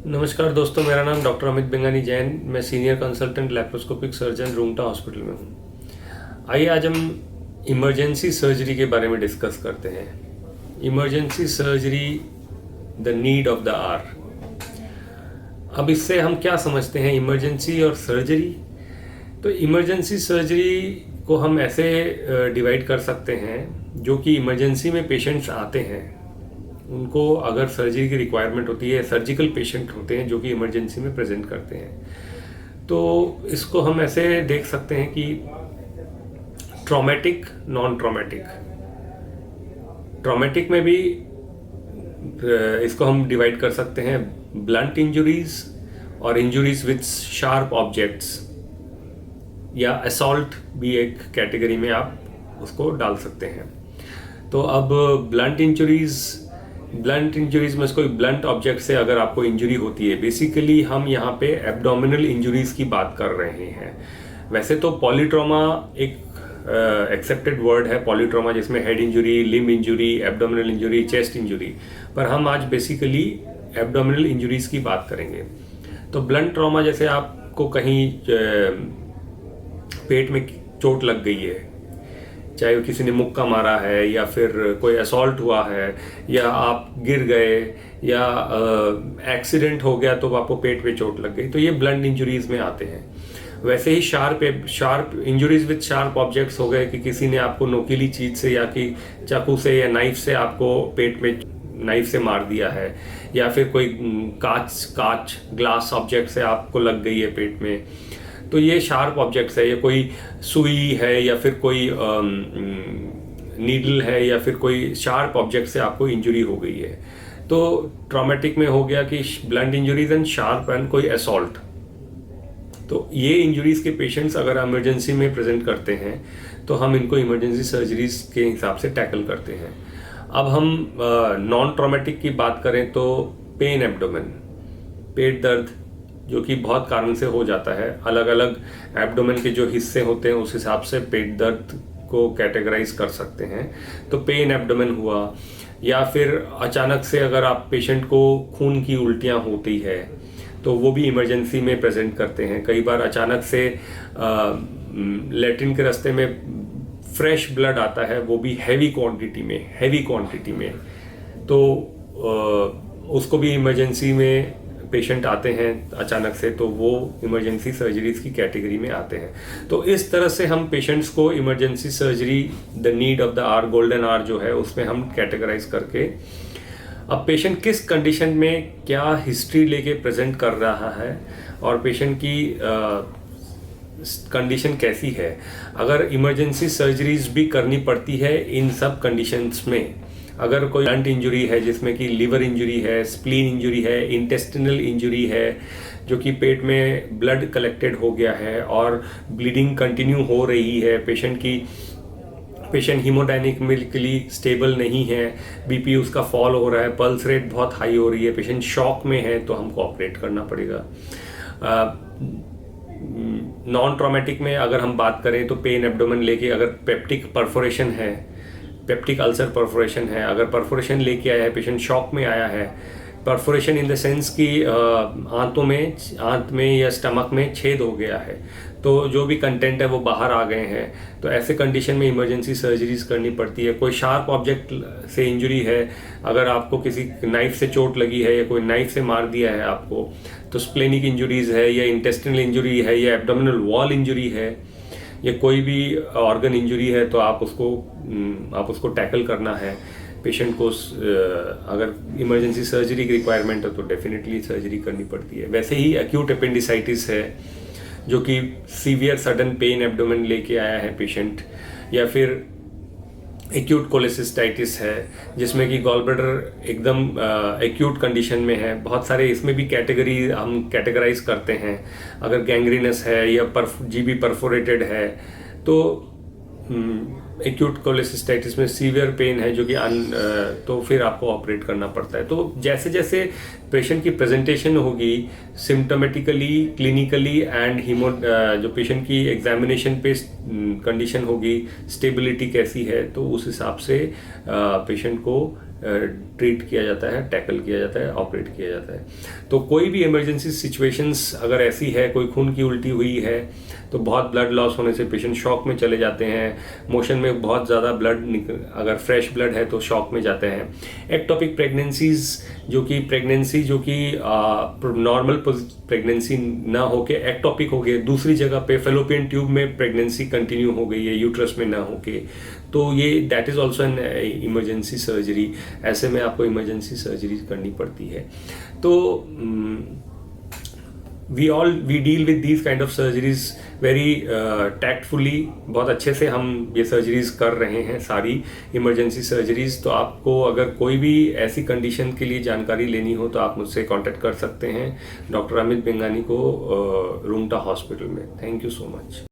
नमस्कार दोस्तों, मेरा नाम डॉक्टर अमित बेंगानी जैन। मैं senior consultant laparoscopic surgeon Rungta hospital में हूँ। आइए आज हम इमरजेंसी सर्जरी के बारे में डिस्कस करते हैं। Emergency surgery, the need of the hour. अब इससे हम क्या समझते हैं, इमरजेंसी और सर्जरी। तो इमरजेंसी सर्जरी को हम ऐसे डिवाइड कर सकते हैं, जो कि इमरजेंसी में पेशेंट्स आते हैं, उनको अगर सर्जरी की रिक्वायरमेंट होती है, सर्जिकल पेशेंट होते हैं जो कि इमरजेंसी में प्रेजेंट करते हैं। तो इसको हम ऐसे देख सकते हैं कि ट्रॉमेटिक, नॉन ट्रॉमेटिक। ट्रॉमेटिक में भी इसको हम डिवाइड कर सकते हैं ब्लंट इंजुरीज और इंजुरीज विथ शार्प ऑब्जेक्ट्स, या असॉल्ट भी एक कैटेगरी में आप उसको डाल सकते हैं। तो अब ब्लंट इंजरीज में कोई ब्लंट ऑब्जेक्ट से अगर आपको इंजरी होती है, बेसिकली हम यहाँ पे एब्डोमिनल इंजरीज की बात कर रहे हैं। वैसे तो पॉलीट्रॉमा एक एक्सेप्टेड वर्ड है, पॉलीट्रॉमा, जिसमें head injury, limb injury, abdominal injury, chest injury, पर हम आज बेसिकली एब्डोमिनल इंजरीज की बात करेंगे। तो ब्लंट ट्रॉमा जैसे आपको कहीं पेट में चोट लग गई है, चाहे किसी ने मुक्का मारा है या फिर कोई असॉल्ट हुआ है, या आप गिर गए, या एक्सीडेंट हो गया तो आपको पेट पे चोट लग गई, तो ये ब्लंट इंजरीज में आते हैं। वैसे ही sharp injuries with sharp objects हो गए कि किसी ने आपको नोकीली चीज से या कि चाकू से या नाइफ से आपको पेट में नाइफ से मार दिया है, या फिर कोई कांच ग्लास ऑब्जेक्ट से आपको लग गई है पेट में, तो ये शार्प ऑब्जेक्ट्स है। ये कोई सुई है या फिर कोई नीडल है या फिर कोई शार्प ऑब्जेक्ट से आपको इंजरी हो गई है। तो ट्रॉमेटिक में हो गया कि blunt injuries and sharp and कोई असॉल्ट। तो ये इंजरीज के पेशेंट्स अगर इमरजेंसी में प्रेजेंट करते हैं तो हम इनको इमरजेंसी सर्जरीज के हिसाब से टैकल करते हैं। अब हम नॉन ट्रॉमेटिक की बात करें तो पेन एब्डोमेन, पेट दर्द, जो कि बहुत कारण से हो जाता है। अलग अलग एब्डोमेन के जो हिस्से होते हैं उस हिसाब से पेट दर्द को कैटेगराइज कर सकते हैं। तो पेन एब्डोमेन हुआ, या फिर अचानक से अगर आप पेशेंट को खून की उल्टियाँ होती है तो वो भी इमरजेंसी में प्रेजेंट करते हैं। कई बार अचानक से लैट्रिन के रास्ते में फ्रेश ब्लड आता है, वो भी हैवी क्वांटिटी में, तो उसको भी इमरजेंसी में पेशेंट आते हैं अचानक से, तो वो इमरजेंसी सर्जरीज की कैटेगरी में आते हैं। तो इस तरह से हम पेशेंट्स को emergency surgery, the need of the hour, golden hour जो है, उसमें हम कैटेगराइज करके अब पेशेंट किस कंडीशन में क्या हिस्ट्री लेके प्रेजेंट कर रहा है और पेशेंट की कंडीशन कैसी है, अगर इमरजेंसी सर्जरीज भी करनी पड़ती है इन सब कंडीशंस में। अगर कोई ब्लंट इंजरी है जिसमें कि लीवर इंजरी है, स्प्लीन इंजरी है, इंटेस्टिनल इंजरी है, जो कि पेट में ब्लड कलेक्टेड हो गया है और ब्लीडिंग कंटिन्यू हो रही है, पेशेंट हीमोडायनेमिकली स्टेबल नहीं है, बीपी उसका फॉल हो रहा है, पल्स रेट बहुत हाई हो रही है, पेशेंट शॉक में है, तो हमको ऑपरेट करना पड़ेगा। नॉन ट्रॉमेटिक में अगर हम बात करें तो पेन एब्डोमेन लेके, अगर पेप्टिक परफोरेशन है, पेप्टिक अल्सर परफोरेशन है, अगर परफोरेशन लेके आया है, पेशेंट शॉक में आया है, परफोरेशन इन द सेंस कि आंत में या स्टमक में छेद हो गया है, तो जो भी कंटेंट है वो बाहर आ गए हैं, तो ऐसे कंडीशन में इमरजेंसी सर्जरीज करनी पड़ती है। कोई शार्प ऑब्जेक्ट से इंजरी है, अगर आपको किसी नाइफ से चोट लगी है या कोई नाइफ से मार दिया है आपको, तो स्प्लेनिक इंजरीज है, या इंटेस्टिनल इंजरी है, या एब्डोमिनल वॉल इंजरी है, या कोई भी ऑर्गन इंजरी है, तो आप उसको टैकल करना है। पेशेंट को अगर इमरजेंसी सर्जरी की रिक्वायरमेंट है तो डेफिनेटली सर्जरी करनी पड़ती है। वैसे ही एक्यूट अपेंडिसाइटिस है, जो कि सीवियर सडन पेन एब्डोमेन लेके आया है पेशेंट, या फिर एक्यूट कोलेसिस्टाइटिस है जिसमें कि गॉल ब्लैडर एकदम एक्यूट कंडीशन में है। बहुत सारे इसमें भी कैटेगरी हम कैटेगराइज करते हैं। अगर गैंग्रीनस है या जीबी परफोरेटेड है, तो एक्यूट कोलेसिस्टाइटिस में सीवियर पेन है जो कि तो फिर आपको ऑपरेट करना पड़ता है। तो जैसे जैसे पेशेंट की प्रेजेंटेशन होगी सिम्टोमेटिकली, क्लिनिकली एंड जो पेशेंट की एग्जामिनेशन पे कंडीशन होगी, स्टेबिलिटी कैसी है, तो उस हिसाब से पेशेंट को ट्रीट किया जाता है, टैकल किया जाता है, ऑपरेट किया जाता है। तो कोई भी इमरजेंसी सिचुएशंस अगर ऐसी है, कोई खून की उल्टी हुई है तो बहुत ब्लड लॉस होने से पेशेंट शॉक में चले जाते हैं, मोशन में बहुत ज़्यादा ब्लड अगर फ्रेश ब्लड है तो शॉक में जाते हैं। एक्टोपिक प्रेगनेंसीज जो कि नॉर्मल प्रेगनेंसी ना होके एक्टोपिक हो गए, दूसरी जगह पे फेलोपियन ट्यूब में प्रेगनेंसी कंटिन्यू हो गई है यूट्रस में ना होके, तो ये that is also an emergency surgery. ऐसे में आपको इमरजेंसी सर्जरी करनी पड़ती है। तो we deal with these kind of surgeries very tactfully। बहुत अच्छे से हम ये सर्जरीज कर रहे हैं, सारी इमरजेंसी सर्जरीज। तो आपको अगर कोई भी ऐसी कंडीशन के लिए जानकारी लेनी हो तो आप मुझसे कांटेक्ट कर सकते हैं डॉक्टर अमित बेंगानी को, रुंगटा हॉस्पिटल में। Thank you so much.